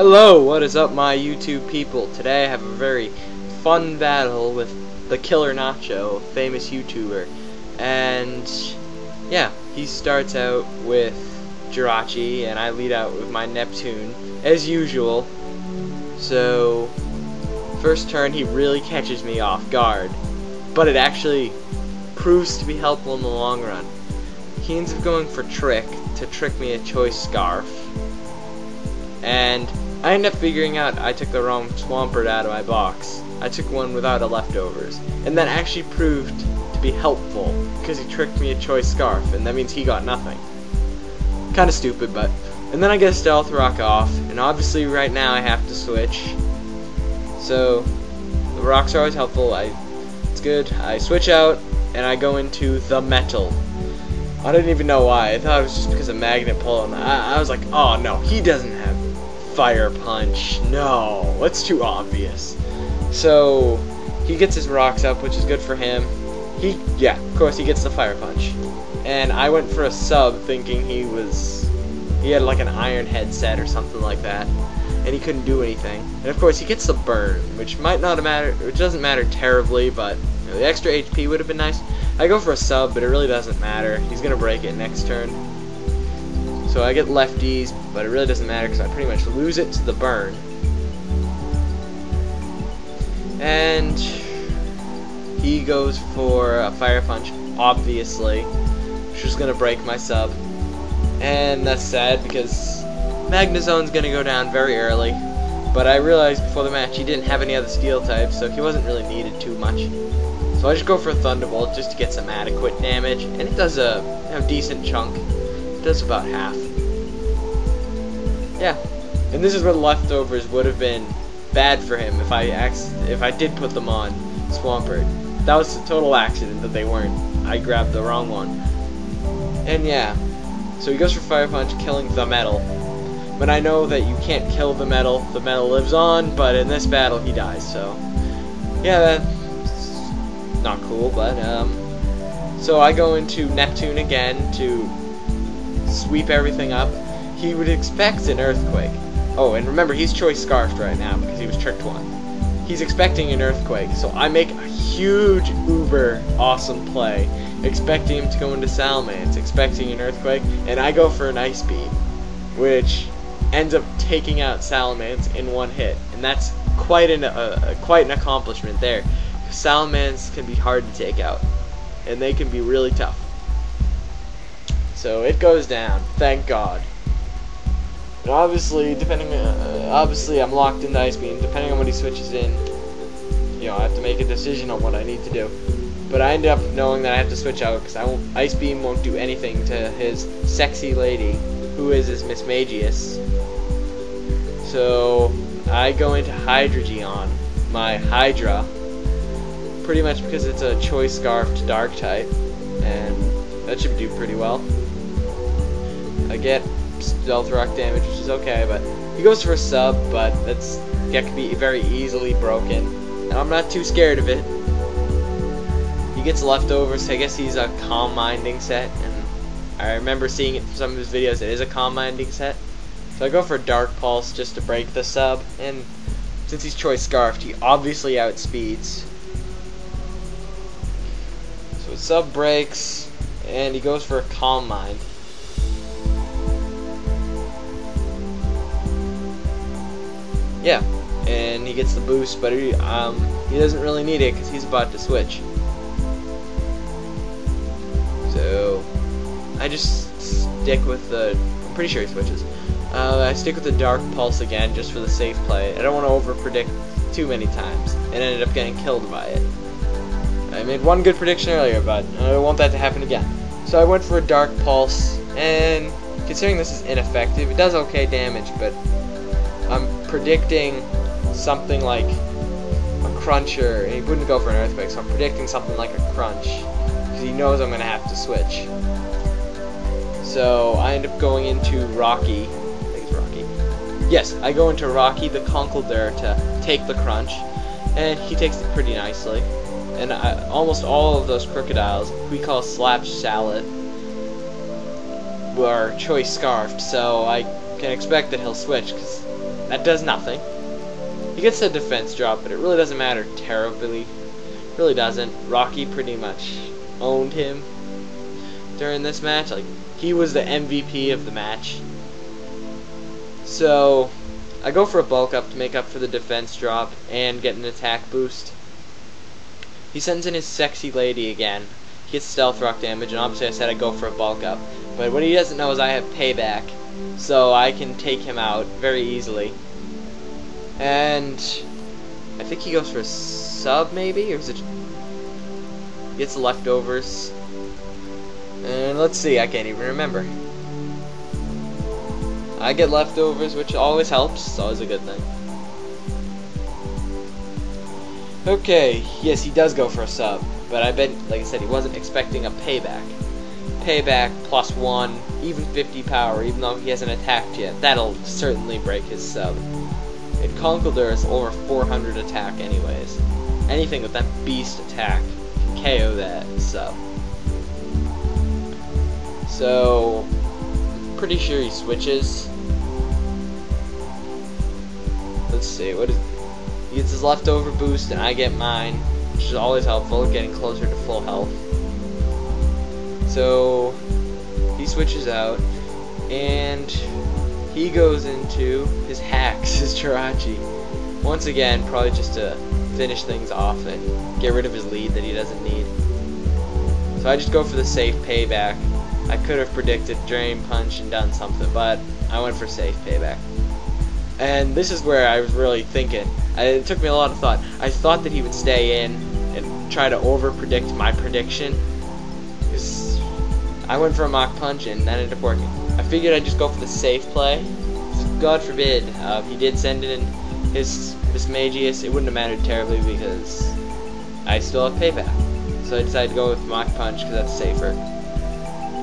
Hello, what is up my YouTube people? Today I have a very fun battle with TheKillerNacho, famous YouTuber. And yeah, he starts out with Jirachi and I lead out with my Neptune, as usual. So, first turn he really catches me off guard, but it actually proves to be helpful in the long run. He ends up going for Trick to trick me a choice scarf. And I end up figuring out I took the wrong Swampert out of my box. I took one without a leftovers. And that actually proved to be helpful, because he tricked me a choice scarf, and that means he got nothing. Kinda stupid, but... And then I get a Stealth Rock off, and obviously right now I have to switch. So, the rocks are always helpful. It's good. I switch out, and I go into the metal. I didn't even know why. I thought it was just because of Magnet Pull, and I was like, oh no, he doesn't have Fire Punch. No, that's too obvious. So he gets his rocks up, which is good for him. Yeah, of course he gets the Fire Punch. And I went for a sub thinking he had like an iron headset or something like that, and he couldn't do anything. And of course he gets the burn, which doesn't matter terribly, but you know, the extra HP would have been nice. I go for a sub, but it really doesn't matter. He's gonna break it next turn. So I get lefties, but it really doesn't matter because I pretty much lose it to the burn. And he goes for a Fire Punch, obviously, which is gonna break my sub. And that's sad because Magnezone's gonna go down very early. But I realized before the match he didn't have any other steel types, so he wasn't really needed too much. So I just go for a Thunderbolt just to get some adequate damage, and it does a decent chunk. It does about half. Yeah, and this is where the leftovers would have been bad for him if I did put them on Swampert. That was a total accident that they weren't. I grabbed the wrong one. And yeah, so he goes for Fire Punch, killing the metal. But I know that you can't kill the metal lives on, but in this battle he dies, so yeah, that's not cool, but so I go into Neptune again to sweep everything up. He would expect an Earthquake. Oh, and remember, he's choice scarfed right now because he was tricked one. He's expecting an Earthquake, so I make a huge uber awesome play, expecting him to go into Salamence, expecting an Earthquake, and I go for an Ice Beam, which ends up taking out Salamence in one hit, and that's quite an accomplishment there. Salamence can be hard to take out, and they can be really tough. So it goes down, thank God. And obviously, obviously I'm locked into Ice Beam. Depending on what he switches in, you know, I have to make a decision on what I need to do. But I end up knowing that I have to switch out because Ice Beam won't do anything to his sexy lady, who is his Miss Magius. So I go into Hydreigon, my Hydra, pretty much because it's a choice scarfed dark type, and that should do pretty well. I get Stealth Rock damage, which is okay, but he goes for a sub, but that can be very easily broken, and I'm not too scared of it. He gets leftovers, so I guess he's a Calm Minding set, and I remember seeing it from some of his videos. It is a Calm Minding set, so I go for Dark Pulse just to break the sub, and since he's choice scarfed, he obviously outspeeds. So sub breaks, and he goes for a Calm Mind. Yeah, and he gets the boost, but he doesn't really need it because he's about to switch. So I just stick with the. I'm pretty sure he switches. I stick with the Dark Pulse again just for the safe play. I don't want to over predict too many times and ended up getting killed by it. I made one good prediction earlier, but I don't want that to happen again. So I went for a Dark Pulse, and considering this is ineffective, it does okay damage, but I'm predicting something like a Cruncher. He wouldn't go for an Earthquake, so I'm predicting something like a Crunch, because he knows I'm going to have to switch. So I end up going into Rocky. I think it's Rocky. Yes, I go into Rocky the Conkeldurr to take the Crunch, and he takes it pretty nicely. And almost all of those crocodiles we call Slap Salad were choice scarfed, so I can expect that he'll switch, because that does nothing. He gets a defense drop, but it really doesn't matter terribly. Really doesn't. Rocky pretty much owned him during this match. Like, he was the MVP of the match. So I go for a bulk up to make up for the defense drop and get an attack boost. He sends in his sexy lady again. He gets stealth rock damage, and obviously I said I'd go for a bulk up. But what he doesn't know is I have payback, so I can take him out very easily. And I think he goes for a sub, maybe? Or is it... He gets leftovers. And let's see, I can't even remember. I get leftovers, which always helps. It's always a good thing. Okay, yes, he does go for a sub. But I bet, like I said, he wasn't expecting a payback. Payback +1, even 50 power, even though he hasn't attacked yet. That'll certainly break his sub. And Conkeldurr is over 400 attack anyways. Anything with that beast attack can KO that sub. So, I'm pretty sure he switches. Let's see, what is... He gets his leftover boost and I get mine, which is always helpful, getting closer to full health. So, he switches out, and he goes into his hacks, his Jirachi. Once again, probably just to finish things off and get rid of his lead that he doesn't need. So I just go for the safe payback. I could have predicted Drain Punch and done something, but I went for safe payback. And this is where I was really thinking. It took me a lot of thought. I thought that he would stay in and try to over-predict my prediction. I went for a Mach Punch and that ended up working. I figured I'd just go for the safe play. God forbid, he did send in his Magius, it wouldn't have mattered terribly because I still have payback. So I decided to go with Mach Punch because that's safer.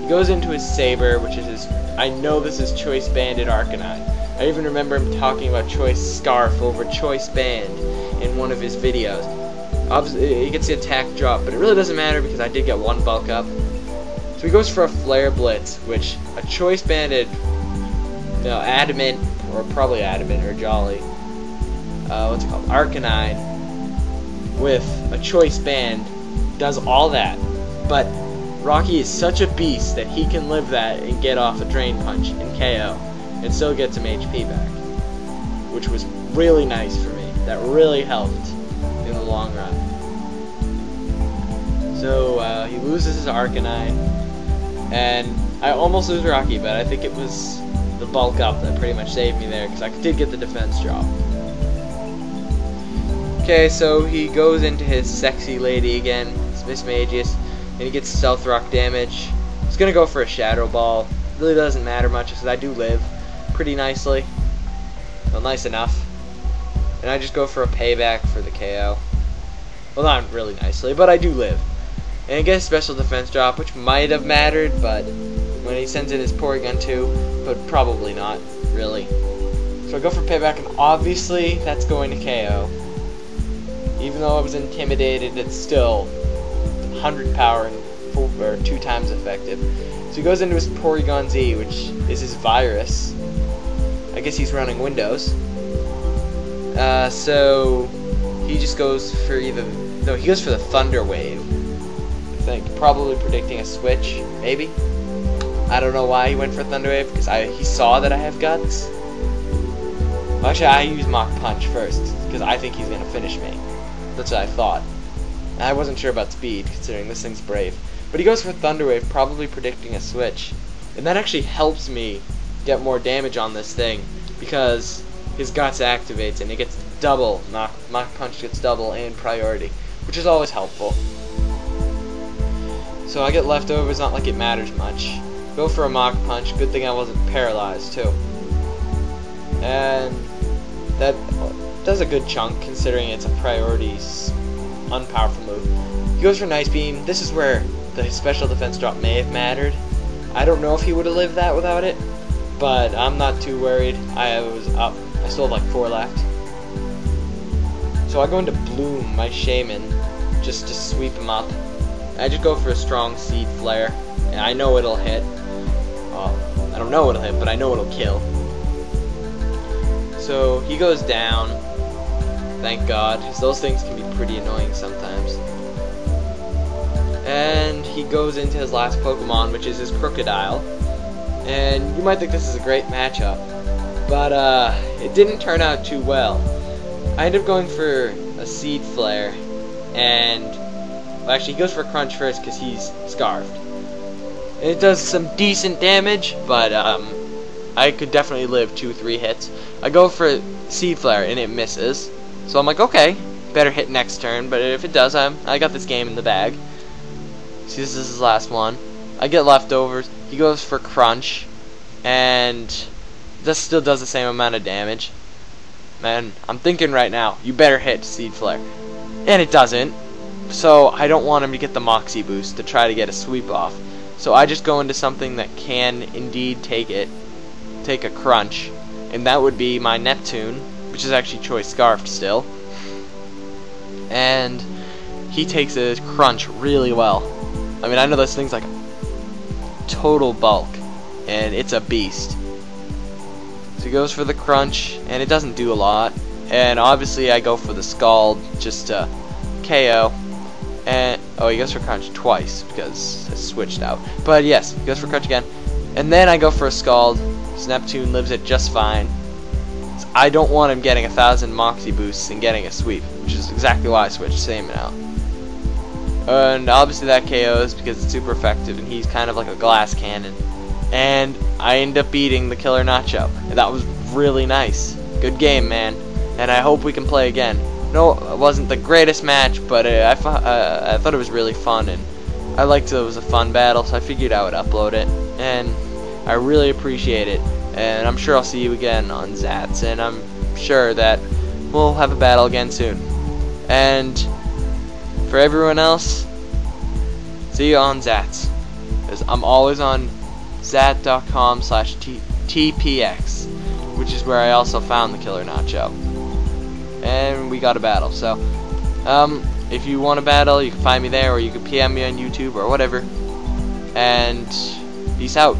He goes into his Saber, which is his... I know this is Choice Banded Arcanine. I even remember him talking about Choice Scarf over Choice Band in one of his videos. Obviously, he gets the attack drop, but it really doesn't matter because I did get one bulk up. So he goes for a Flare Blitz, which a Choice Banded, no, Adamant, or probably Adamant or Jolly, what's it called, Arcanine, with a Choice Band does all that. But Rocky is such a beast that he can live that and get off a Drain Punch and KO, and still get some HP back, which was really nice for me. That really helped in the long run. So he loses his Arcanine, and I almost lose Rocky, but I think it was the bulk up that pretty much saved me there, because I did get the defense drop. Okay, so he goes into his sexy lady again, Miss Magius, and he gets stealth rock damage. He's gonna go for a Shadow Ball. It really doesn't matter much because I do live pretty nicely. Well, nice enough. And I just go for a payback for the KO. Well, not really nicely, but I do live. And I get a special defense drop, which might have mattered, but when he sends in his Porygon 2, but probably not, really. So I go for payback, and obviously that's going to KO. Even though I was intimidated, it's still 100 power and 2 times effective. So he goes into his Porygon Z, which is his virus. I guess he's running Windows. So he just goes for either... No, he goes for the Thunder Wave. I think. Probably predicting a switch, maybe. I don't know why he went for Thunder Wave, because he saw that I have Guts. Well, actually, I use Mach Punch first, because I think he's going to finish me. That's what I thought. And I wasn't sure about speed, considering this thing's brave. But he goes for Thunder Wave, probably predicting a switch. And that actually helps me get more damage on this thing, because his Guts activates and it gets double. Mach Punch gets double and priority, which is always helpful. So I get leftovers, not like it matters much. Go for a Mach Punch. Good thing I wasn't paralyzed too. And that does a good chunk, considering it's a priority unpowerful move. He goes for Nice Beam. This is where the special defense drop may have mattered. I don't know if he would have lived that without it, but I'm not too worried. I was up. I still have like 4 left. So I go into Bloom, my Shaman, just to sweep him up. I just go for a strong Seed Flare, and I know it'll hit. I don't know it'll hit, but I know it'll kill. So he goes down, thank God, because those things can be pretty annoying sometimes. And he goes into his last Pokemon, which is his Crocodile. And you might think this is a great matchup, but it didn't turn out too well. I ended up going for a Seed Flare, and well, actually he goes for a Crunch first because he's Scarfed. And it does some decent damage, but I could definitely live 2-3 hits. I go for Seed Flare and it misses, so I'm like, okay, better hit next turn. But if it does, I got this game in the bag. See, this is his last one. I get leftovers. He goes for Crunch, and this still does the same amount of damage. Man, I'm thinking right now, you better hit Seed Flare. And it doesn't. So I don't want him to get the Moxie boost to try to get a sweep off. So I just go into something that can indeed take a Crunch. And that would be my Neptune, which is actually Choice Scarfed still. And he takes a Crunch really well. I mean, I know those things like total bulk, and it's a beast. So he goes for the Crunch, and it doesn't do a lot. And obviously I go for the Scald just to KO. And oh, he goes for Crunch twice because it's switched out. But yes, he goes for Crunch again. And then I go for a Scald. So Neptune lives it just fine. So I don't want him getting 1,000 Moxie boosts and getting a sweep, which is exactly why I switched Salmon out. And obviously that KOs because it's super effective, and he's kind of like a glass cannon. And I end up beating the TheKillerNacho, and that was really nice. Good game, man. And I hope we can play again. No, it wasn't the greatest match, but I thought it was really fun, and I liked it was a fun battle, so I figured I would upload it. And I really appreciate it. And I'm sure I'll see you again on Xats, and I'm sure that we'll have a battle again soon. And for everyone else, see you on Xats. Because I'm always on Xat.com/TPX, which is where I also found the TheKillerNacho. And we got a battle. So, if you want a battle, you can find me there, or you can PM me on YouTube or whatever. And peace out.